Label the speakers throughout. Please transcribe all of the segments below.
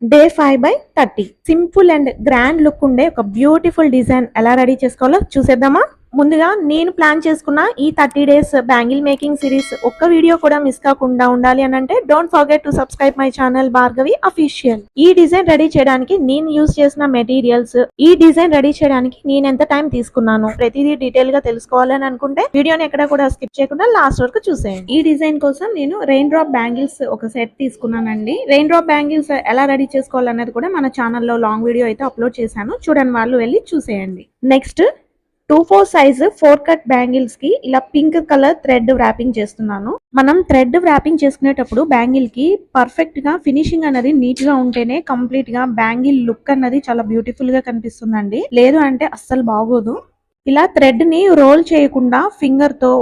Speaker 1: Day 5/30 simple and grand look ఉండే ఒక beautiful design ఎలా రెడీ చేసుకోవాలో చూసేద్దామా. ముందుగా నేను ప్లాన్ చేసుకున్న ఈ 30 డేస్ బ్యాంగిల్ మేకింగ్ సిరీస్ ఒక్క వీడియో కూడా మిస్ కాకుండా ఉండాలి అని అంటే don't forget to subscribe my channel Bhargavi official. ఈ డిజైన్ రెడీ చేయడానికి నేను యూజ్ చేసిన మెటీరియల్స్, ఈ డిజైన్ రెడీ చేయడానికి నేను ఎంత టైం తీసుకున్నాను, ప్రతిదీ డీటెయిల్ గా తెలుసుకోవాలని అనుకుంటే వీడియోని ఎక్కడ కూడా స్కిప్ చేయకుండా లాస్ట్ వరకు చూసేయండి. ఈ డిజైన్ కోసం నేను రెయిన్ డ్రాప్ బ్యాంగిల్స్ ఒక సెట్ తీసుకున్నానండి. రెయిన్ డ్రాప్ బ్యాంగిల్స్ ఎలా రెడీ చేసుకోవాలనేది కూడా మన ఛానల్లో లాంగ్ వీడియో అయితే అప్లోడ్ చేశాను, చూడండి వాళ్ళు వెళ్ళి చూసేయండి. నెక్స్ట్ 2/4 సైజ్ 4 కట్ బ్యాంగిల్స్ కి ఇలా పింక్ కలర్ థ్రెడ్ వ్రాపింగ్ చేస్తున్నాను. మనం థ్రెడ్ వ్రాపింగ్ చేసుకునేటప్పుడు బ్యాంగిల్ కి పర్ఫెక్ట్ గా ఫినిషింగ్ అనేది నీట్ గా ఉంటేనే కంప్లీట్ గా బ్యాంగిల్ లుక్ అన్నది చాలా బ్యూటిఫుల్ గా కనిపిస్తుందండి. లేదు అంటే అస్సలు బాగోదు. ఇలా థ్రెడ్ ని రోల్ చేయకుండా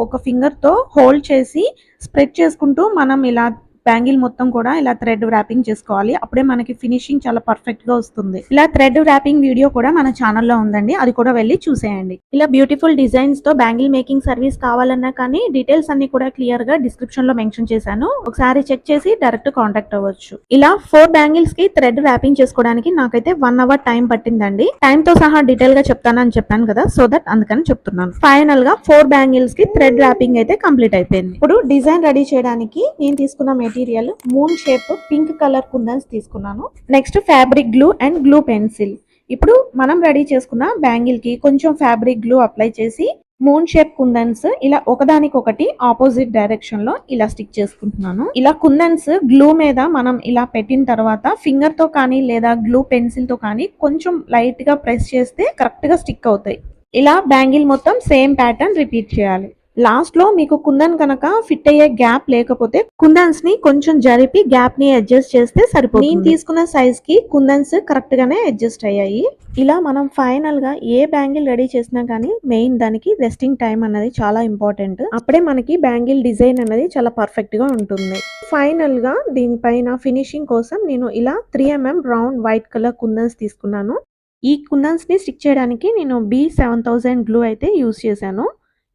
Speaker 1: ఒక ఫింగర్ తో హోల్డ్ చేసి స్ప్రెడ్ చేసుకుంటూ మనం ఇలా బ్యాంగిల్ మొత్తం కూడా ఇలా థ్రెడ్ వ్రాపింగ్ చేసుకోవాలి. అప్పుడే మనకి ఫినిషింగ్ చాలా పర్ఫెక్ట్ గా వస్తుంది. ఇలా థ్రెడ్ వ్రాపింగ్ వీడియో కూడా మన ఛానల్లో ఉందండి, అది కూడా వెళ్ళి చూసేయండి. ఇలా బ్యూటిఫుల్ డిజైన్స్ తో బ్యాంగిల్ మేకింగ్ సర్వీస్ కావాలన్నా కానీ డీటెయిల్స్ అన్ని కూడా క్లియర్ గా డిస్క్రిప్షన్ లో మెన్షన్ చేశాను, ఒకసారి చెక్ చేసి డైరెక్ట్ కాంటాక్ట్ అవ్వచ్చు. ఇలా 4 బ్యాంగిల్స్ కి థ్రెడ్ వ్రాపింగ్ చేసుకోవడానికి నాకైతే 1 అవర్ టైం పట్టిందండి. టైం తో సహా డీటెయిల్ గా చెప్తానని చెప్పాను కదా, సో దట్ అందుకని చెప్తున్నాను. ఫైనల్ గా 4 బ్యాంగిల్స్ కి థ్రెడ్ వ్రాపింగ్ అయితే కంప్లీట్ అయిపోయింది. ఇప్పుడు డిజైన్ రెడీ చేయడానికి నేను తీసుకున్న material moon shape pink colour kundans తీసుకున్నాను. Next fabric glue and glue pencil. ఇప్పుడు మనం రెడీ చేసుకున్న బ్యాంగిల్ కి కొంచెం ఫ్యాబ్రిక్ గ్లూ అప్లై చేసి మూన్ షేప్ కుందన్స్ ఇలా ఒకదానికొకటి ఆపోజిట్ డైరెక్షన్ లో ఇలా స్టిక్ చేసుకుంటున్నాను. ఇలా కుందన్స్ గ్లూ మీద మనం ఇలా పెట్టిన తర్వాత ఫింగర్ తో కానీ లేదా గ్లూ పెన్సిల్ తో కానీ కొంచెం లైట్ గా ప్రెస్ చేస్తే కరెక్ట్ గా స్టిక్ అవుతాయి. ఇలా బ్యాంగిల్ మొత్తం సేమ్ ప్యాటర్న్ రిపీట్ చేయాలి. లాస్ట్ లో మీకు కుందన్ కనుక ఫిట్ అయ్యే గ్యాప్ లేకపోతే కుందన్స్ ని కొంచెం జరిపి గ్యాప్ ని అడ్జస్ట్ చేస్తే సరిపోతుంది. నేను తీసుకున్న సైజ్ కి కుందన్స్ కరెక్ట్ గానే అడ్జస్ట్ అయ్యాయి. ఇలా మనం ఫైనల్ గా ఏ బ్యాంగిల్ రెడీ చేసినా కానీ మెయిన్ దానికి రెస్టింగ్ టైం అన్నది చాలా ఇంపార్టెంట్. అప్పుడే మనకి బ్యాంగిల్ డిజైన్ అనేది చాలా పర్ఫెక్ట్ గా ఉంటుంది. ఫైనల్ గా దీనిపైన ఫినిషింగ్ కోసం నేను ఇలా 3mm round white colour kundans తీసుకున్నాను. ఈ కుందన్స్ ని స్టిక్ చేయడానికి నేను B7000 గ్లూ అయితే యూజ్ చేశాను.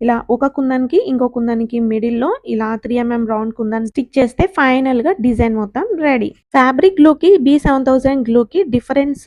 Speaker 1: ఇలా ఒక కుందన్కి ఇంకో కుందన్కి మిడిల్ లో ఇలా 3mm రౌండ్ కుందన్ స్టిక్ చేస్తే ఫైనల్ గా డిజైన్ మొత్తం రెడీ. ఫ్యాబ్రిక్ గ్లూ కి B7000 గ్లూ కి డిఫరెన్స్,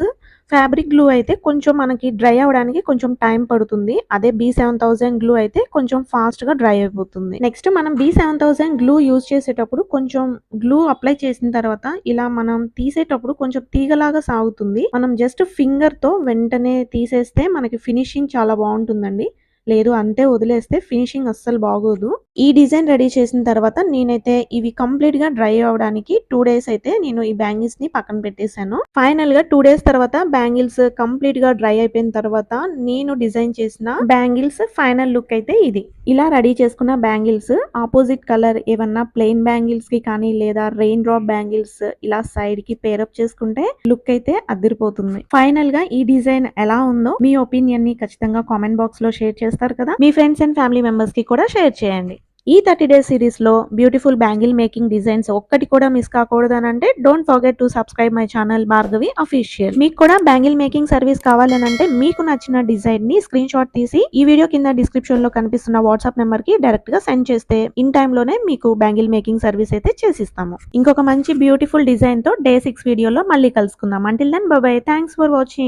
Speaker 1: ఫ్యాబ్రిక్ గ్లూ అయితే కొంచెం మనకి డ్రై అవడానికి కొంచెం టైం పడుతుంది, అదే B7000 గ్లూ అయితే కొంచెం ఫాస్ట్ గా డ్రై అయిపోతుంది. నెక్స్ట్ మనం B7000 గ్లూ యూజ్ చేసేటప్పుడు కొంచెం గ్లూ అప్లై చేసిన తర్వాత ఇలా మనం తీసేటప్పుడు కొంచెం తీగలాగా సాగుతుంది. మనం జస్ట్ ఫింగర్ తో వెంటనే తీసేస్తే మనకి ఫినిషింగ్ చాలా బాగుంటుందండి. లేదు అంతే వదిలేస్తే ఫినిషింగ్ అస్సలు బాగోదు. ఈ డిజైన్ రెడీ చేసిన తర్వాత నేనైతే ఇవి కంప్లీట్ గా డ్రై అవడానికి 2 డేస్ అయితే నేను ఈ బ్యాంగిల్స్ ని పక్కన పెట్టేశాను. ఫైనల్ గా 2 డేస్ తర్వాత బ్యాంగిల్స్ కంప్లీట్ గా డ్రై అయిపోయిన తర్వాత నేను డిజైన్ చేసిన బ్యాంగిల్స్ ఫైనల్ లుక్ అయితే ఇది. ఇలా రెడీ చేసుకున్న బ్యాంగిల్స్ ఆపోజిట్ కలర్ ఏమన్నా ప్లెయిన్ బ్యాంగిల్స్ కి కానీ లేదా రెయిన్ డ్రాప్ బ్యాంగిల్స్ ఇలా సైడ్ కి పేరప్ చేసుకుంటే లుక్ అయితే అదిరిపోతుంది. ఫైనల్ గా ఈ డిజైన్ ఎలా ఉందో మీ ఒపీనియన్ ని ఖచ్చితంగా కామెంట్ బాక్స్ లో షేర్ చేస్తారు కదా, మీ ఫ్రెండ్స్ అండ్ ఫ్యామిలీ మెంబర్స్ కి కూడా షేర్ చేయండి. ఈ 30 డేస్ సిరీస్ లో బ్యూటిఫుల్ బ్యాంగిల్ మేకింగ్ డిజైన్స్ ఒక్కటి కూడా మిస్ కాకూడదు అని అంటే don't forget to subscribe my channel Bhargavi official. మీకు కూడా బ్యాంగిల్ మేకింగ్ సర్వీస్ కావాలని అంటే మీకు నచ్చిన డిజైన్ ని స్క్రీన్ షాట్ తీసి ఈ వీడియో కింద డిస్క్రిప్షన్ లో కనిపిస్తున్న వాట్సాప్ నెంబర్ కి డైరెక్ట్ గా సెండ్ చేస్తే ఇన్ టైమ్ లోనే మీకు బ్యాంగిల్ మేకింగ్ సర్వీస్ అయితే చేసిస్తాము. ఇంకొక మంచి బ్యూటిఫుల్ డిజైన్ తో డే 6 వీడియోలో మళ్ళీ కలుసుకుందాం. Until then bye bye, thanks for watching.